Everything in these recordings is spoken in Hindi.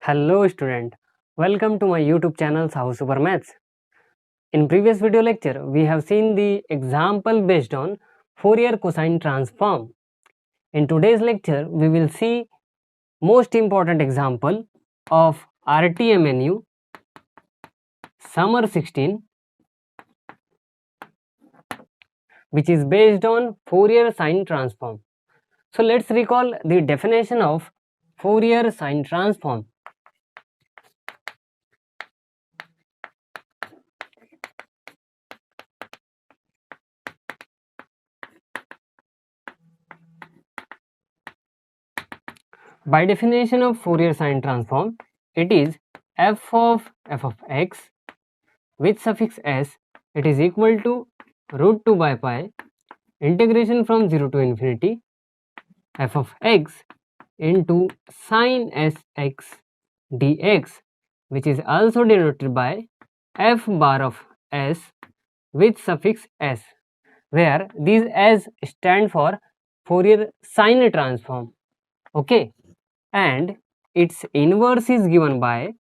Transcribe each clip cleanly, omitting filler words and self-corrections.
Hello student, welcome to my YouTube channel Sahu Super Maths. In previous video lecture, we have seen the example based on Fourier cosine transform. In today's lecture, we will see most important example of RTMNU Summer 16, which is based on Fourier sine transform. So let's recall the definition of Fourier sine transform. By definition of Fourier sine transform, it is f of x with suffix s, it is equal to root 2 by pi integration from 0 to infinity f of x into sin sx dx, which is also denoted by f bar of s with suffix s, where these s stand for Fourier sine transform. Okay, and its inverse is given by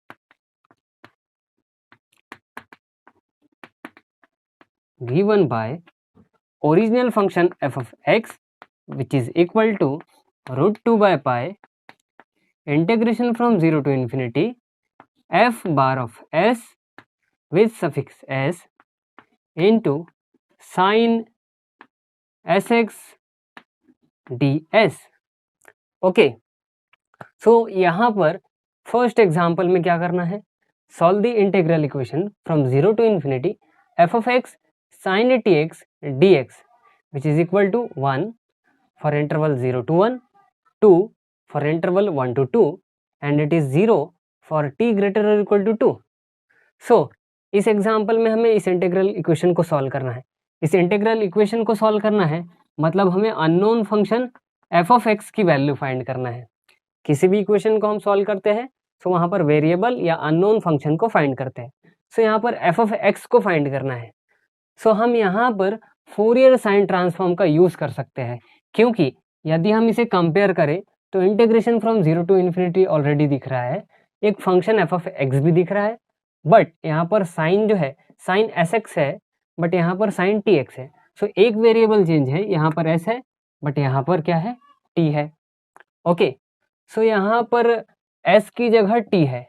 original function f of x, which is equal to root 2 by pi integration from 0 to infinity f bar of s with suffix s into sin sx ds. Okay, so यहाँ पर फर्स्ट एग्जाम्पल में क्या करना है, solve the integral equation from 0 to infinity f of x sin tx dx, which is equal to 1 for interval 0 to 1, 2 for interval 1 to 2, and it is 0 for t greater or equal to 2. सो इस एग्जाम्पल में हमें इस इंटीग्रल इक्वेशन को सॉल्व करना है. इस इंटीग्रल इक्वेशन को सॉल्व करना है मतलब हमें unknown function f of x की वैल्यू फाइंड करना है. किसी भी इक्वेशन को हम सॉल्व करते हैं तो वहाँ पर वेरिएबल या अननोन फंक्शन को फाइंड करते हैं. सो यहाँ पर f of x को फाइंड करना है. सो हम यहाँ पर फोरियर साइन ट्रांसफॉर्म का यूज़ कर सकते हैं, क्योंकि यदि हम इसे कंपेयर करें तो integration from 0 to infinity already दिख रहा है, एक फंक्शन f of x भी दिख रहा है, बट यहाँ पर साइन जो है साइन sx है, बट यहाँ पर साइन tx है. सो एक वेरिएबल चेंज है, यहाँ पर s है बट यहाँ पर क्या है, t है. ओके, सो यहाँ पर s की जगह t है.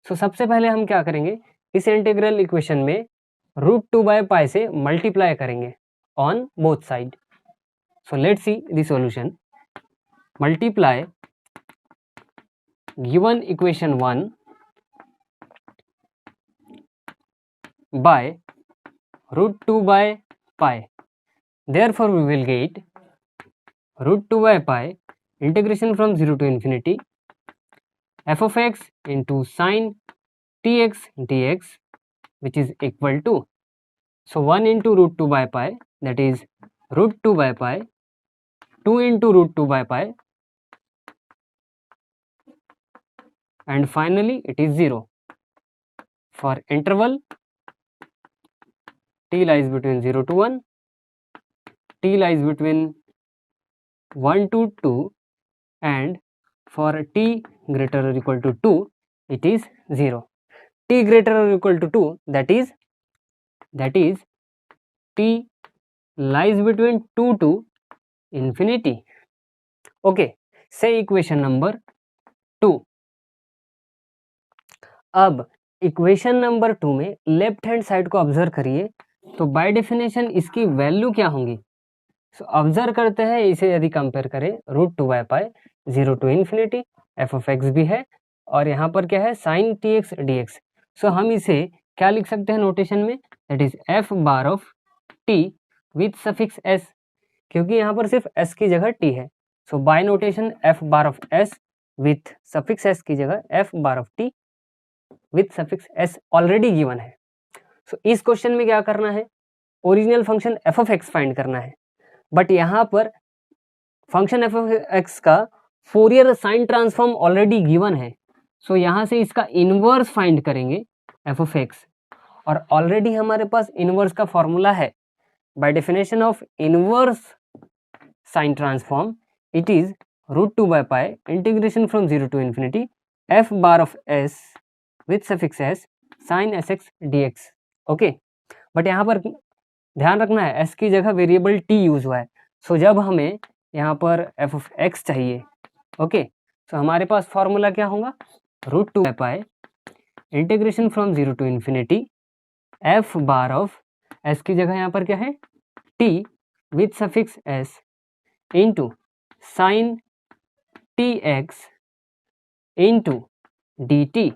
सो सबसे पहले हम क्या करेंगे, इस इंटीग्रल इक्वेशन में रूट 2 बाय पाई से मल्टीप्लाई करेंगे on both side. So let's see the solution. Multiply given equation 1 by root 2 by pi. Therefore, we will get root 2 by pi integration from 0 to infinity f of x into sin tx dx, which is equal to, so 1 into root 2 by pi, that is root 2 by pi, 2 into root 2 by pi, and finally it is 0 for interval t lies between 0 to 1, t lies between 1 to 2, and for t greater or equal to 2 it is 0. T greater or equal to 2, that is t lies between 2 to infinity. Okay, say equation number 2. अब इक्वेशन नंबर 2 में लेफ्ट हैंड साइड को ऑब्जर्व करिए, तो बाय डेफिनेशन इसकी वैल्यू क्या होंगी. सो ऑब्जर्व करते हैं, इसे यदि कंपेयर करें root 2 by pi 0 to infinity f of x भी है और यहाँ पर क्या है साइन tx dx. सो हम इसे क्या लिख सकते हैं नोटेशन में, that is f bar of t with suffix s, क्योंकि यहाँ पर सिर्फ s की जगह t है. So by notation f bar of s with suffix s की जगह f bar of t with suffix s already given है. सो इस क्वेश्चन में क्या करना है, original function f of x find करना है, बट यहाँ पर फंक्शन f of x का Fourier sine transform already given है. सो यहाँ से इसका इनवर्स फाइंड करेंगे f of x, और ऑलरेडी हमारे पास इनवर्स का फॉर्मूला है. By definition of inverse sine transform it is root 2 by pi integration from 0 to infinity F bar of S with suffix S sine S X D X. Okay, but यहाँ पर ध्यान रखना है एस की जगह वेरिएबल टी यूज हुआ है। सो जब हमें यहाँ पर एफ ऑफ एक्स चाहिए, ओके, सो हमारे पास फॉर्मूला क्या होगा, root two by pi integration from zero to infinity F bar of S की जगह यहाँ पर क्या है T with suffix S into sine T X into D T.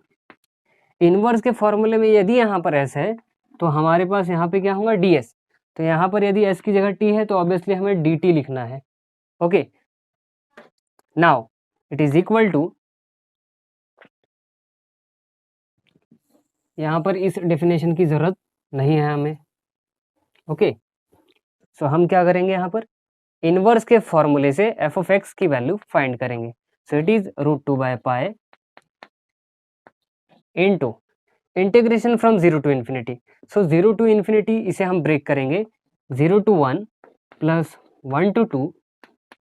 Inverse के फॉर्मूले में यदि यहाँ पर एस है तो हमारे पास यहाँ पे क्या होगा डी एस। तो यहाँ पर यदि एस की जगह टी है तो ऑब्वियसली हमें डी टी लिखना है। Okay, now it is equal to, यहाँ पर इस डेफिनेशन की जरूरत नहीं है हमें। ओके, सो हम क्या करेंगे यहाँ पर इनवर्स के फॉर्मूले से एफ ऑफ एक्स की वैल्यू फाइंड करेंगे। So it is root two by pi into integration from zero to infinity. So zero to infinity इसे हम ब्रेक करेंगे, 0 to 1 plus 1 to 2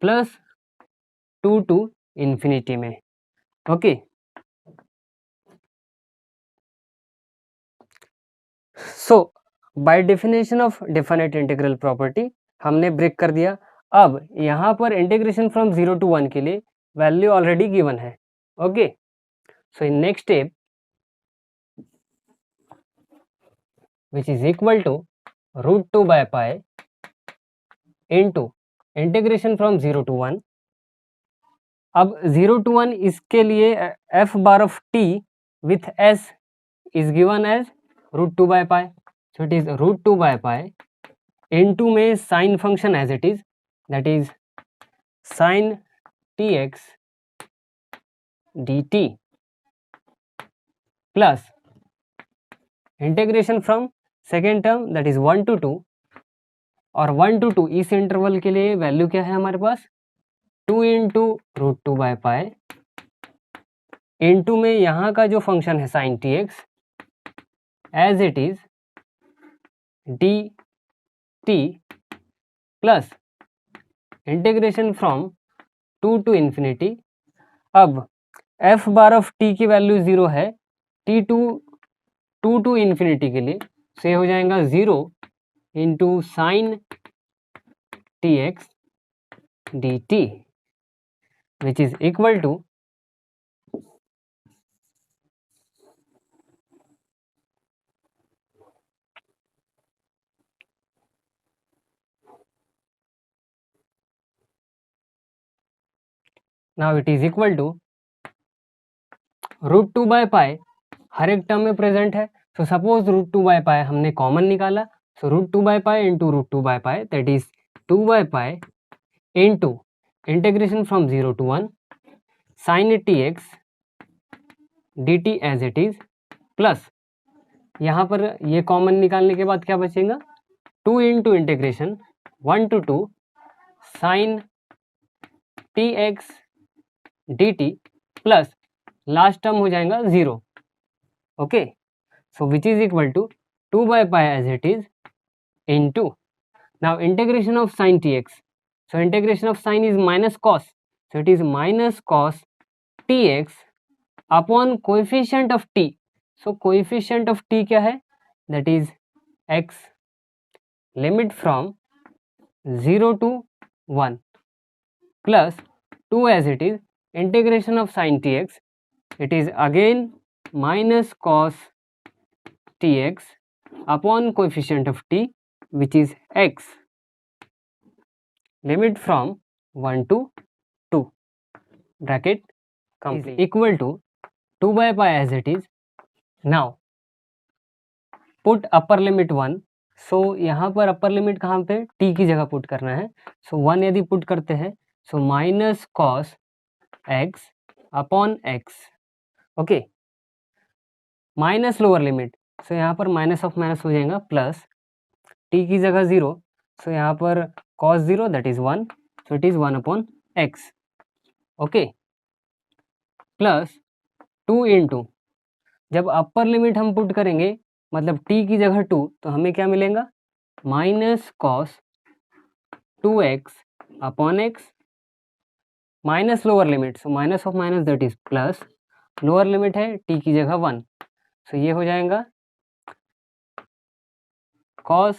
plus 2 to infinity में। Okay, so by definition of definite integral property हमने ब्रेक कर दिया। अब यहाँ पर इंटीग्रेशन फ्रॉम 0 to 1 के लिए वैल्यू ऑलरेडी गिवन है। Okay, so in next step which is equal to root 2 by pi into integration from 0 to 1। अब 0 to 1 इसके लिए f bar of t with s is given as root 2 by pi, so it is root 2 by pi into में sin function as it is, that is sin tx dt plus integration from second term that is 1 to 2, और 1 to 2 इस इंटरवल के लिए वैल्यू क्या है हमारे पास 2 into root two by pi into में यहाँ का जो फंक्शन है sine T X as it is D T plus integration from 2 to infinity. अब एफ बार ऑफ टी की वैल्यू 0 है, टी टू टू इन्फिनिटी के लिए से हो जाएगा 0 into sine T x D t which is equal to now it is equal to root two by pi हर एक टर्म में प्रेजेंट है। So suppose root two by pi हमने कॉमन निकाला, so root two by pi into root two by pi that is 2 by pi into integration from 0 to 1 sine T x D t as it is plus यहाँ पर ये कॉमन निकालने के बाद क्या बचेगा 2 into integration 1 to 2 sine T x D T plus last term हो जाएगा 0। Okay, so which is equal to 2 by pi as it is into now integration of sine T X, so integration of sine is minus cos, so it is minus cos T X upon coefficient of T. So coefficient of T क्या है that is X, limit from 0 to 1 plus 2 as it is integration of sin tx, it is again minus cos tx upon coefficient of t which is x, limit from 1 to 2 bracket complete equal to 2 by pi as it is। now put upper limit 1, सो यहाँ पर अपर लिमिट कहाँ पे t की जगह पुट करना है, सो 1 यदि पुट करते हैं so minus cos x upon x। Okay, minus lower limit, so यहाँ पर माइनस ऑफ माइनस हो जाएगा प्लस t की जगह 0, सो यहाँ पर cos 0 that is 1, so it is 1 upon x। Okay, plus 2 into जब अपर लिमिट हम पुट करेंगे मतलब t की जगह 2 तो हमें क्या मिलेगा minus cos 2x upon x, minus lower limit, so minus of minus that is plus lower limit है t की जगह 1, सो ये हो जाएगा cos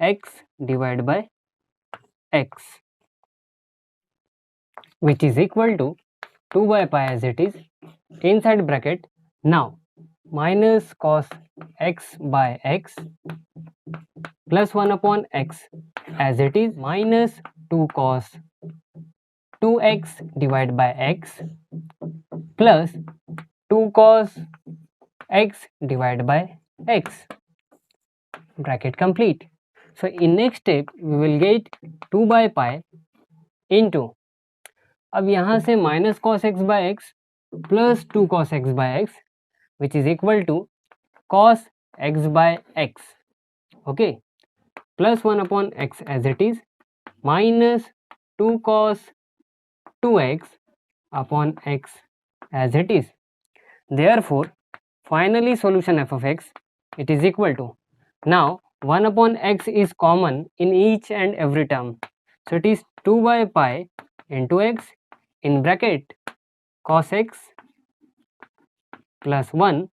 x divide by x which is equal to 2 by pi as it is inside bracket. Now minus cos x by x plus 1 upon x as it is minus 2 cos 2x divided by x plus 2 cos x divided by x, bracket complete. So in next step we will get 2 by pi into, अब यहाँ से minus cos X by X plus 2 cos x by x which is equal to cos x by x, okay, plus 1 upon x as it is minus 2 cos 2x upon x as it is. Therefore finally solution f of x, it is equal to, now 1 upon x is common in each and every term, so it is 2 by pi into x in bracket cos x plus 1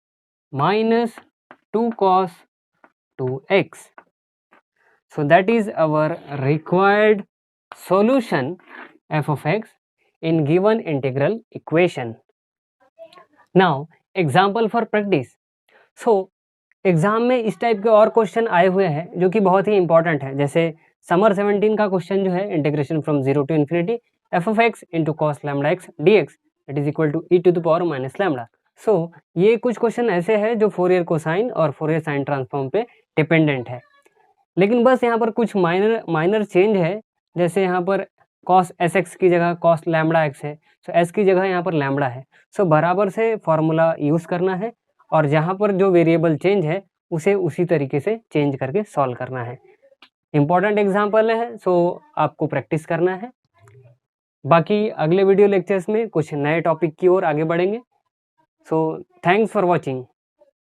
minus 2 cos 2x. So that is our required solution f of x in given integral equation. Now example for practice. So exam में इस टाइप के और क्वेश्चन आए हुए हैं जो कि बहुत ही इंपॉर्टेंट है, जैसे समर 17 का क्वेश्चन जो है integration from 0 to infinity f of x into cos lambda x dx that is equal to e to the power minus lambda. सो ये कुछ क्वेश्चन ऐसे हैं जो फोरियर कोसाइन और फोरियर साइन ट्रांसफॉर्म पे डिपेंडेंट है, लेकिन बस यहाँ पर कुछ माइनर चेंज है, जैसे यहाँ पर cos sx की जगह cos लैम्बडा x है, सो s की जगह यहाँ पर लैम्बडा है, सो बराबर से फॉर्मूला यूज़ करना है और जहाँ पर जो वेरिएबल चेंज है उसे उसी तरीके से चेंज करके सॉल्व करना है। इम्पॉर्टेंट एग्जाम्पल है, सो आपको प्रैक्टिस करना है। बाकी अगले वीडियो लेक्चर्स में कुछ नए टॉपिक की ओर आगे बढ़ेंगे। So thanks for watching.